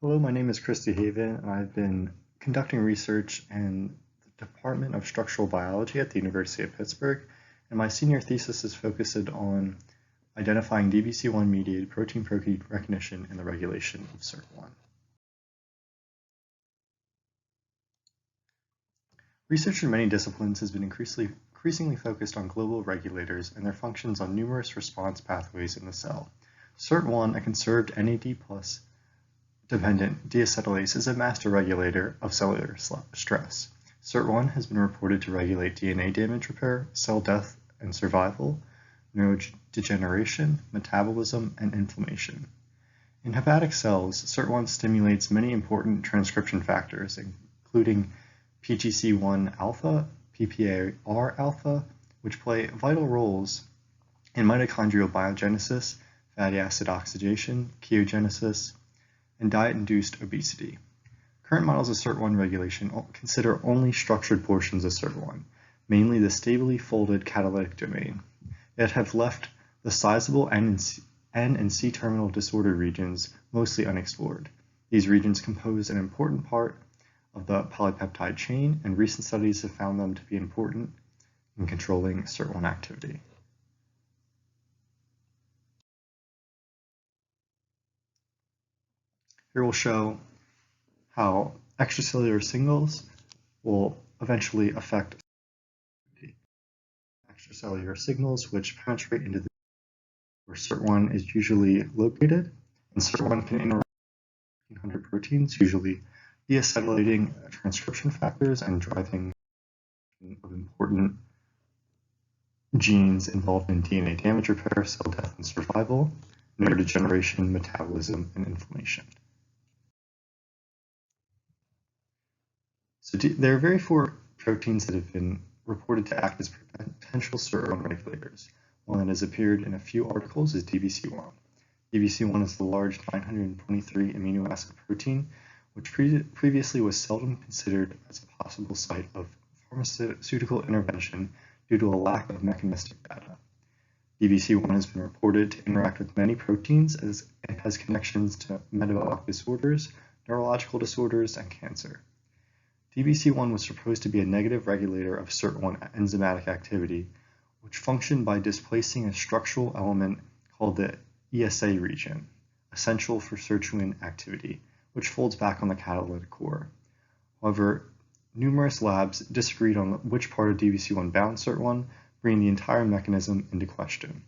Hello, my name is Christy Haven, and I've been conducting research in the Department of Structural Biology at the University of Pittsburgh, and my senior thesis is focused on identifying DBC1 mediated protein-protein recognition and the regulation of SIRT1. Research in many disciplines has been increasingly focused on global regulators and their functions on numerous response pathways in the cell. SIRT1, a conserved NAD+ dependent deacetylase, is a master regulator of cellular stress. SIRT1 has been reported to regulate DNA damage repair, cell death and survival, neurodegeneration, metabolism, and inflammation. In hepatic cells, SIRT1 stimulates many important transcription factors, including PGC1 alpha, PPAR alpha, which play vital roles in mitochondrial biogenesis, fatty acid oxidation, chemogenesis, and diet-induced obesity. Current models of SIRT1 regulation consider only structured portions of SIRT1, mainly the stably folded catalytic domain, yet have left the sizable N and C terminal disordered regions mostly unexplored. These regions compose an important part of the polypeptide chain, and recent studies have found them to be important in controlling SIRT1 activity. Here we'll show how extracellular signals will eventually affect extracellular signals which penetrate into the where SIRT1 is usually located, and SIRT1 can interact with 100 proteins, usually deacetylating transcription factors and driving of important genes involved in DNA damage repair, cell death and survival, neurodegeneration, metabolism, and inflammation. So there are very few proteins that have been reported to act as potential SIRT1 regulators. One that has appeared in a few articles is DBC1. DBC1 is the large 923 amino acid protein, which previously was seldom considered as a possible site of pharmaceutical intervention due to a lack of mechanistic data. DBC1 has been reported to interact with many proteins as it has connections to metabolic disorders, neurological disorders, and cancer. DBC1 was supposed to be a negative regulator of SIRT1 enzymatic activity, which functioned by displacing a structural element called the ESA region, essential for SIRT1 activity, which folds back on the catalytic core. However, numerous labs disagreed on which part of DBC1 bound SIRT1, bringing the entire mechanism into question.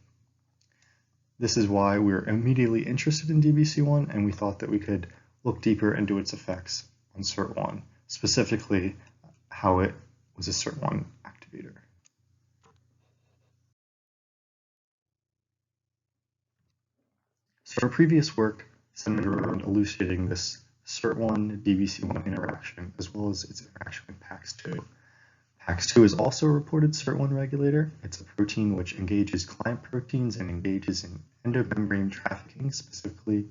This is why we were immediately interested in DBC1, and we thought that we could look deeper into its effects on SIRT1. Specifically, how it was a SIRT1 activator. So our previous work centered around elucidating this SIRT1 DBC1 interaction, as well as its interaction with PAX2. PAX2 is also a reported SIRT1 regulator. It's a protein which engages client proteins and engages in endomembrane trafficking, specifically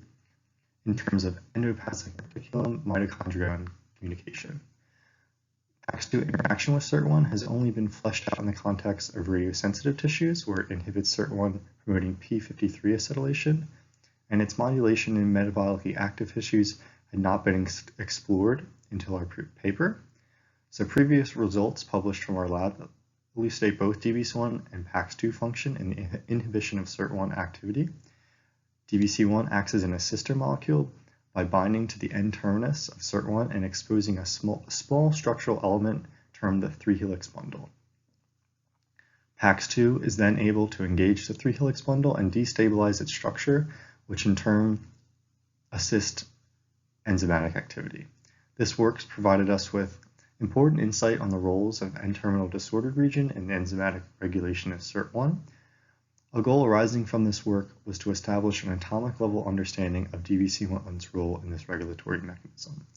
in terms of endoplasmic reticulum, mitochondria, and communication. PAX2 interaction with SIRT1 has only been fleshed out in the context of radiosensitive tissues, where it inhibits SIRT1, promoting p53 acetylation, and its modulation in metabolically active tissues had not been explored until our paper. So previous results published from our lab elucidate both DBC1 and PAX2 function in the inhibition of SIRT1 activity. DBC1 acts as an assister molecule by binding to the N-terminus of SIRT1 and exposing a small structural element termed the 3-helix bundle. PAX2 is then able to engage the 3-helix bundle and destabilize its structure, which in turn assists enzymatic activity. This work provided us with important insight on the roles of N-terminal disordered region in the enzymatic regulation of SIRT1. A goal arising from this work was to establish an atomic level understanding of DBC1's role in this regulatory mechanism.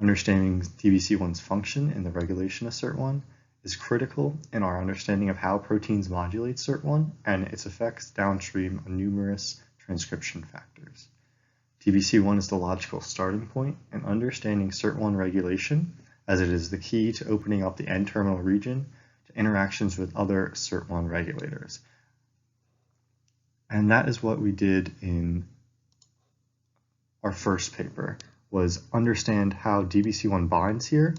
Understanding DBC1's function in the regulation of SIRT1 is critical in our understanding of how proteins modulate SIRT1 and its effects downstream on numerous transcription factors. DBC1 is the logical starting point in understanding SIRT1 regulation, as it is the key to opening up the N-terminal region to interactions with other SIRT1 regulators. And that is what we did in our first paper. was understand how DBC1 binds here,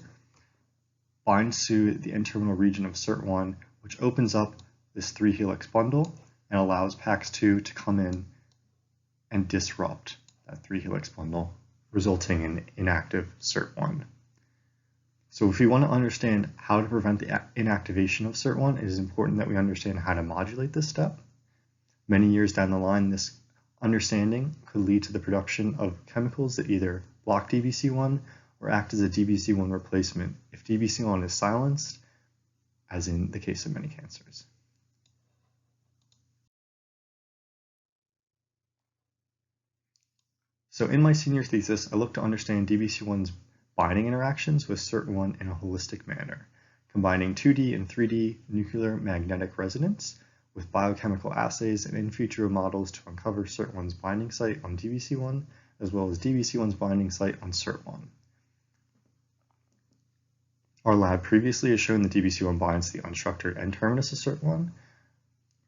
binds to the N-terminal region of SIRT1, which opens up this 3-helix bundle and allows PAX2 to come in and disrupt that 3-helix bundle, resulting in inactive SIRT1. So if we want to understand how to prevent the inactivation of SIRT1, it is important that we understand how to modulate this step. Many years down the line, this understanding could lead to the production of chemicals that either block DBC1 or act as a DBC1 replacement if DBC1 is silenced, as in the case of many cancers. So in my senior thesis, I looked to understand DBC1's binding interactions with SIRT1 in a holistic manner, combining 2D and 3D nuclear magnetic resonance with biochemical assays and in vitro models to uncover SIRT1's binding site on DBC1, as well as DBC1's binding site on SIRT1. Our lab previously has shown that DBC1 binds the unstructured N-terminus of SIRT1,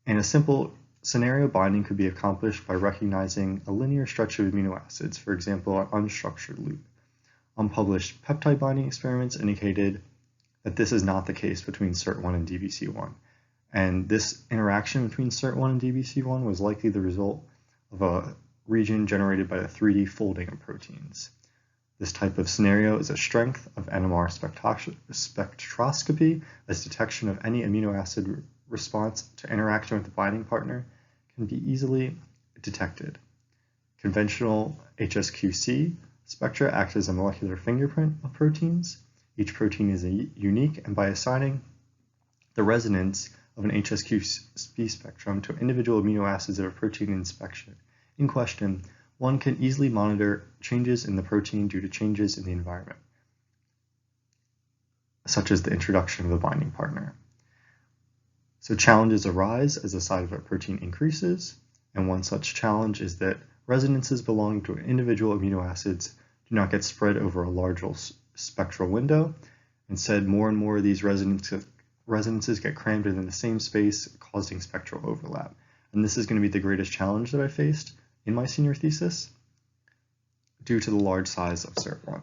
and a simple scenario binding could be accomplished by recognizing a linear stretch of amino acids, for example, an unstructured loop. Unpublished peptide binding experiments indicated that this is not the case between SIRT1 and DBC1. And this interaction between SIRT1 and DBC1 was likely the result of a region generated by the 3D folding of proteins. This type of scenario is a strength of NMR spectroscopy, as detection of any amino acid response to interaction with the binding partner can be easily detected. Conventional HSQC spectra act as a molecular fingerprint of proteins. Each protein is unique, and by assigning the resonance of an HSQC spectrum to individual amino acids of a protein in question, one can easily monitor changes in the protein due to changes in the environment, such as the introduction of a binding partner. So challenges arise as the size of a protein increases, and one such challenge is that resonances belonging to individual amino acids do not get spread over a large spectral window. Instead, more and more of these resonances get crammed into the same space, causing spectral overlap. And this is going to be the greatest challenge that I faced in my senior thesis due to the large size of SIRT1.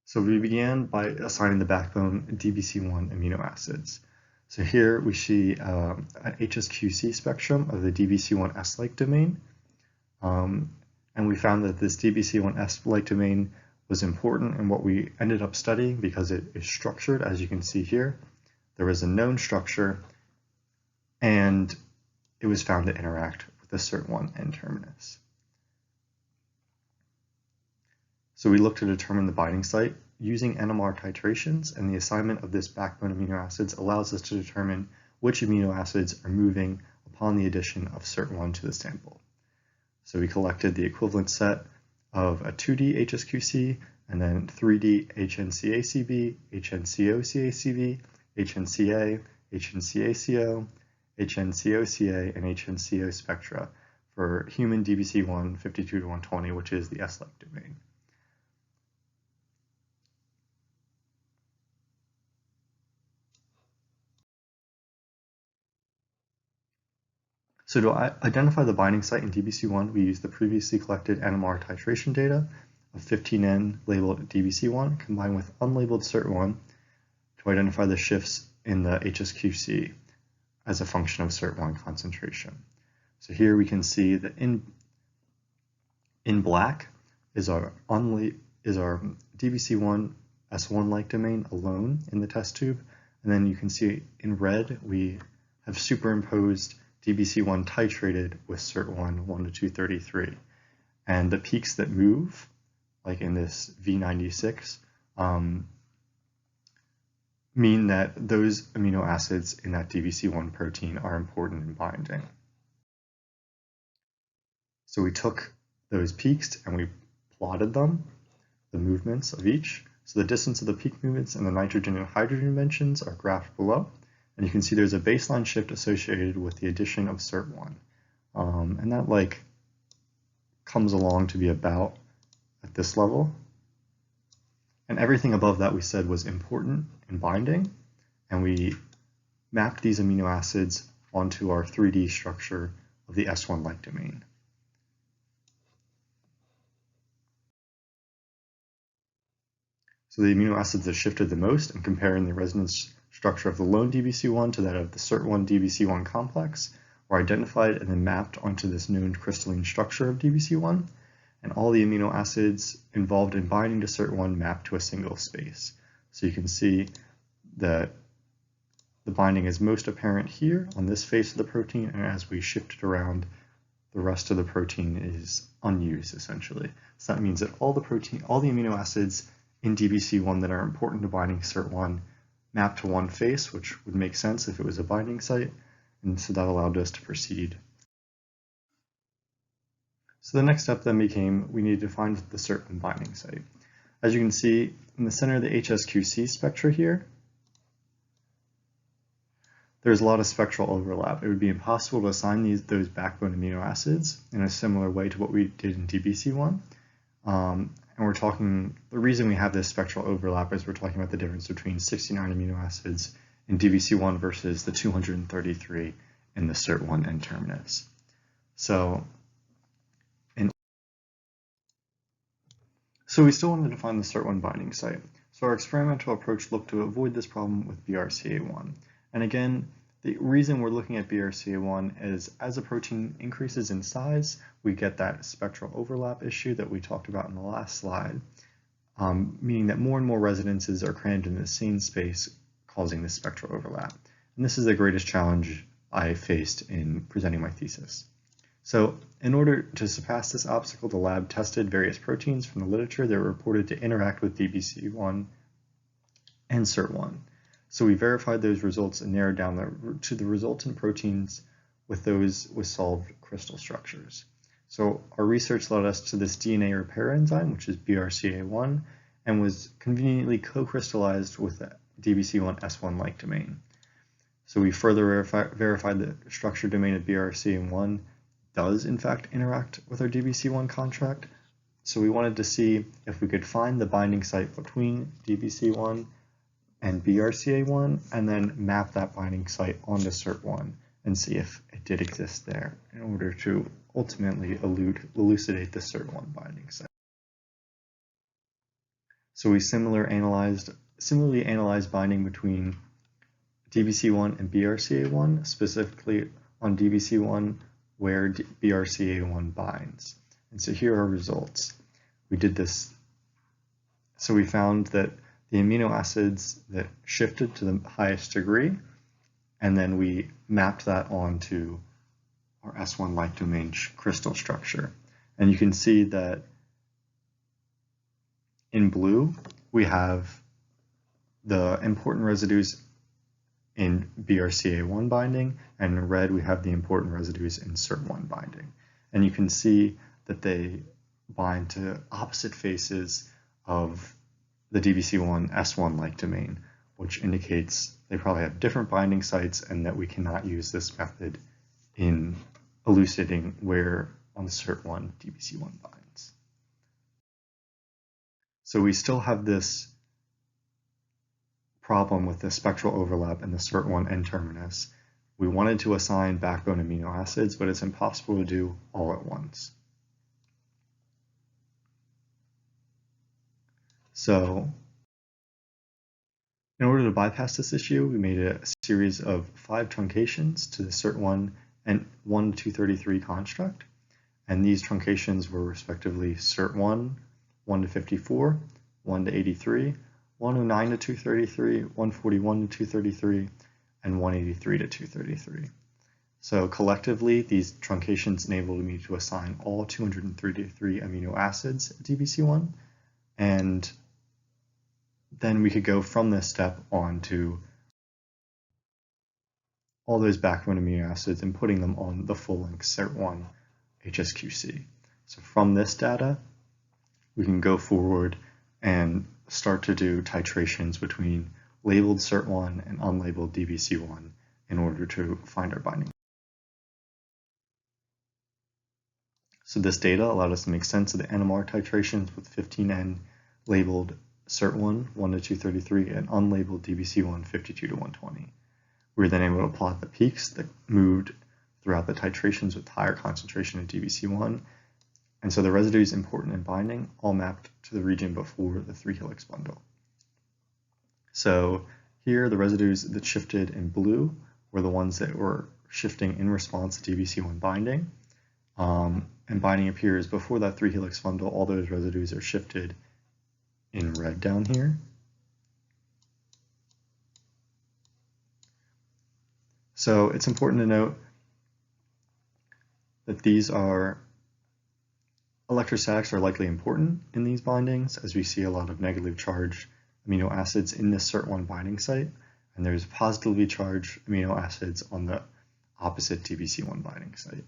So we began by assigning the backbone DBC1 amino acids. So here we see an HSQC spectrum of the DBC1 S-like domain. And we found that this DBC1 S-like domain was important in what we ended up studying because it is structured, as you can see here. There was a known structure, and it was found to interact with the SIRT1 N-terminus. So we looked to determine the binding site using NMR titrations, and the assignment of this backbone amino acids allows us to determine which amino acids are moving upon the addition of SIRT1 to the sample. So we collected the equivalent set of a 2D HSQC and then 3D HNCACB, HNCOCACB, HNCA, HNCACO, HNCOCA, and HNCO spectra for human DBC1 52 to 120, which is the S-like domain. So to identify the binding site in DBC1, we used the previously collected NMR titration data of 15N labeled DBC1 combined with unlabeled SIRT1 to identify the shifts in the HSQC as a function of SIRT1 concentration. So here we can see that in black is our DBC1 S1-like domain alone in the test tube, and then you can see in red we have superimposed DBC1 titrated with SIRT1 1 to 233. And the peaks that move, like in this V96, mean that those amino acids in that DBC1 protein are important in binding. So we took those peaks and we plotted them, the movements of each. So the distance of the peak movements and the nitrogen and hydrogen dimensions are graphed below. And you can see there's a baseline shift associated with the addition of SIRT1. And that comes along to be about at this level. And everything above that we said was important in binding. And we mapped these amino acids onto our 3D structure of the S1-like domain. So the amino acids that shifted the most, and comparing the resonance structure of the lone DBC1 to that of the SIRT1 DBC1 complex, were identified and then mapped onto this known crystalline structure of DBC1, and all the amino acids involved in binding to SIRT1 mapped to a single space. So you can see that the binding is most apparent here on this face of the protein, and as we shift it around, the rest of the protein is unused essentially. So that means that all the amino acids in DBC1 that are important to binding SIRT1 map to one face, which would make sense if it was a binding site, and so that allowed us to proceed. So the next step then became we needed to find the SIRT1 binding site. As you can see in the center of the HSQC spectra here, there's a lot of spectral overlap. It would be impossible to assign those backbone amino acids in a similar way to what we did in DBC1. And we're talking, the reason we have this spectral overlap is we're talking about the difference between 69 amino acids in DBC1 versus the 233 in the SIRT1 N-terminus. So we still wanted to find the SIRT1 binding site. So our experimental approach looked to avoid this problem with BRCA1. And again, the reason we're looking at BRCA1 is as a protein increases in size, we get that spectral overlap issue that we talked about in the last slide, meaning that more and more resonances are crammed in the same space, causing this spectral overlap. And this is the greatest challenge I faced in presenting my thesis. So in order to surpass this obstacle, the lab tested various proteins from the literature that were reported to interact with DBC1 and SIRT1. So we verified those results and narrowed down to the resultant proteins with those with solved crystal structures. So our research led us to this DNA repair enzyme, which is BRCA1, and was conveniently co-crystallized with the DBC1 S1-like domain. So we further verified the structure domain of BRCA1 does in fact interact with our DBC1 contract. So we wanted to see if we could find the binding site between DBC1 and BRCA1, and then map that binding site onto SIRT1 and see if it did exist there in order to ultimately elucidate the SIRT1 binding site. So we similarly analyzed binding between DBC1 and BRCA1, specifically on DBC1 where BRCA1 binds. And so here are results. We did this, so we found that the amino acids that shifted to the highest degree, and then we mapped that onto our S1-like domain crystal structure. And you can see that in blue, we have the important residues in BRCA1 binding, and in red, we have the important residues in SIRT1 binding. And you can see that they bind to opposite faces of the DBC1 S1-like domain, which indicates they probably have different binding sites and that we cannot use this method in elucidating where on SIRT1 DBC1 binds. So we still have this problem with the spectral overlap in the SIRT1 N-terminus. We wanted to assign backbone amino acids, but it's impossible to do all at once. So in order to bypass this issue, we made a series of 5 truncations to the SIRT1 and 1 to 233 construct. And these truncations were respectively SIRT1, 1 to 54, 1 to 83, 109 to 233, 141 to 233, and 183 to 233. So collectively, these truncations enabled me to assign all 233 amino acids at DBC1, and then we could go from this step on to all those backbone amino acids and putting them on the full-length SIRT1 HSQC. So from this data, we can go forward and start to do titrations between labeled SIRT1 and unlabeled DBC1 in order to find our binding. So this data allowed us to make sense of the NMR titrations with 15N labeled SIRT1, 1 to 233, and unlabeled DBC1, 52 to 120. We were then able to plot the peaks that moved throughout the titrations with higher concentration of DBC1, and so the residues important in binding all mapped to the region before the 3-helix bundle. So here, the residues that shifted in blue were the ones that were shifting in response to DBC1 binding. And binding appears before that 3-helix bundle. All those residues are shifted in red down here. So it's important to note that these are electrostatics are likely important in these bindings, as we see a lot of negatively charged amino acids in this SIRT1 binding site, and there's positively charged amino acids on the opposite DBC1 binding site.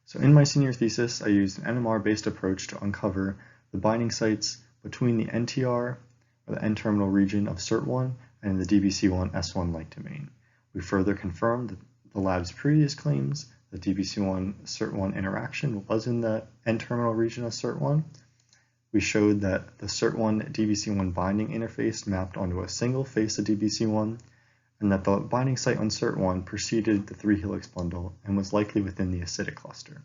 So in my senior thesis, I used an NMR-based approach to uncover the binding sites between the NTR, or the N-terminal region of SIRT1, and the DBC1 S1-like domain. We further confirmed the lab's previous claims that DBC1 SIRT1 interaction was in the N-terminal region of SIRT1. We showed that the SIRT1 DBC1 binding interface mapped onto a single face of DBC1, and that the binding site on SIRT1 preceded the 3-helix bundle and was likely within the acidic cluster.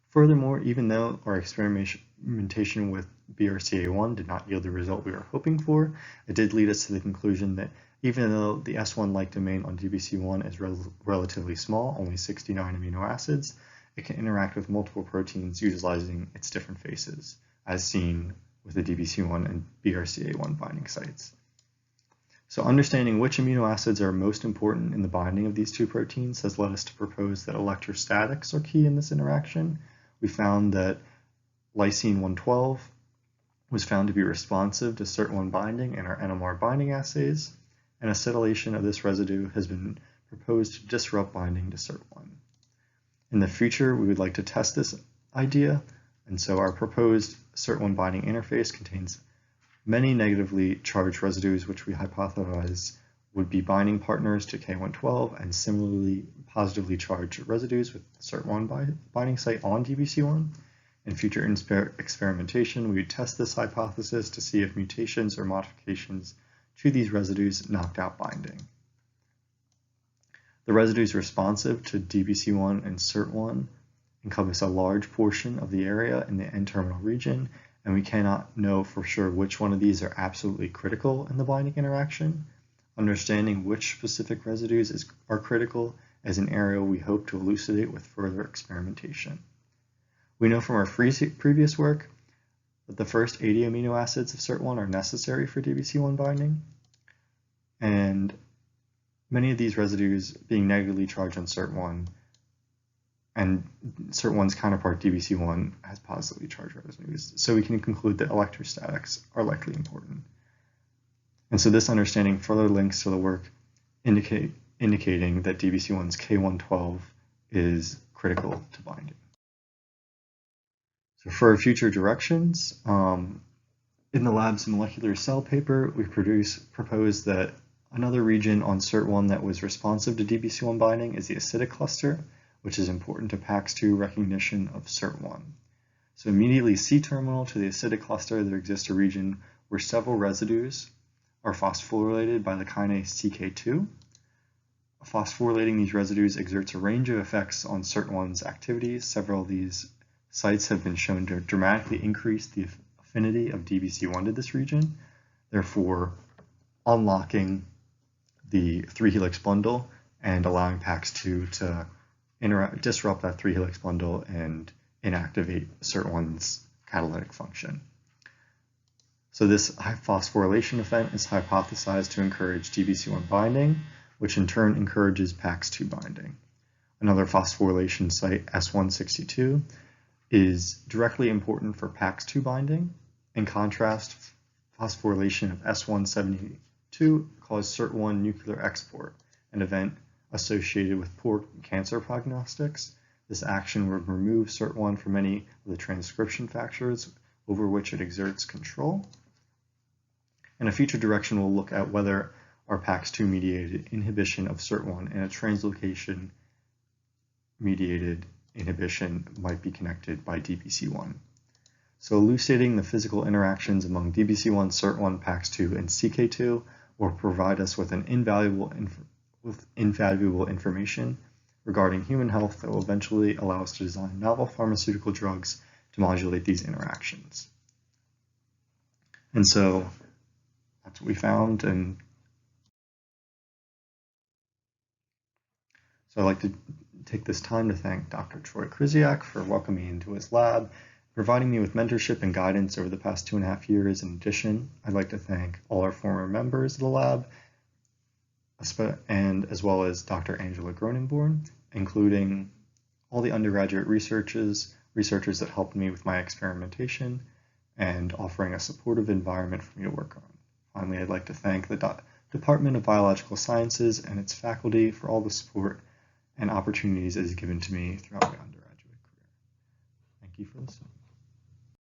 Furthermore, even though our experimentation with BRCA1 did not yield the result we were hoping for, it did lead us to the conclusion that even though the S1-like domain on DBC1 is relatively small, only 69 amino acids, it can interact with multiple proteins utilizing its different faces, as seen with the DBC1 and BRCA1 binding sites. So understanding which amino acids are most important in the binding of these two proteins has led us to propose that electrostatics are key in this interaction. We found that lysine 112 was found to be responsive to SIRT1 binding in our NMR binding assays, and acetylation of this residue has been proposed to disrupt binding to SIRT1. In the future, we would like to test this idea, and so our proposed SIRT1 binding interface contains many negatively charged residues which we hypothesize would be binding partners to K112, and similarly positively charged residues with the SIRT1 binding site on DBC1. In future experimentation, we would test this hypothesis to see if mutations or modifications to these residues knocked out binding. The residues responsive to DBC1 and SIRT1 encompass a large portion of the area in the N-terminal region, and we cannot know for sure which one of these are absolutely critical in the binding interaction. Understanding which specific residues are critical is an area we hope to elucidate with further experimentation. We know from our previous work that the first 80 amino acids of SIRT1 are necessary for DBC1 binding, and many of these residues being negatively charged on SIRT1, and SIRT1's counterpart DBC1 has positively charged residues, so we can conclude that electrostatics are likely important. And so this understanding further links to the work indicating that DBC1's K112 is critical to binding. So for future directions, in the lab's molecular cell paper, we proposed that another region on SIRT1 that was responsive to DBC1 binding is the acidic cluster, which is important to PAX2 recognition of SIRT1. So immediately C-terminal to the acidic cluster, there exists a region where several residues are phosphorylated by the kinase CK2. Phosphorylating these residues exerts a range of effects on SIRT1's activities. Several of these sites have been shown to dramatically increase the affinity of DBC1 to this region, therefore unlocking the 3-helix bundle and allowing PAX2 to disrupt that 3-helix bundle and inactivate SIRT1's catalytic function. So this phosphorylation event is hypothesized to encourage DBC1 binding, which in turn encourages PAX2 binding. Another phosphorylation site, S162, is directly important for PAX2 binding. In contrast, phosphorylation of S172 caused SIRT1 nuclear export, an event associated with poor cancer prognostics. This action would remove SIRT1 from many of the transcription factors over which it exerts control. In a future direction, we'll look at whether our PAX2 mediated inhibition of SIRT1 and a translocation mediated inhibition might be connected by DBC1. So elucidating the physical interactions among DBC1, SIRT1, PAX2, and CK2 will provide us with invaluable information regarding human health that will eventually allow us to design novel pharmaceutical drugs to modulate these interactions. And so that's what we found. And so I'd like to take this time to thank Dr. Troy Krysiak for welcoming me into his lab, providing me with mentorship and guidance over the past 2.5 years. In addition, I'd like to thank all our former members of the lab, and as well as Dr. Angela Gronenborn, including all the undergraduate researchers that helped me with my experimentation and offering a supportive environment for me to work on. Finally, I'd like to thank the Department of Biological Sciences and its faculty for all the support and opportunities it has given to me throughout my undergraduate career. Thank you for listening.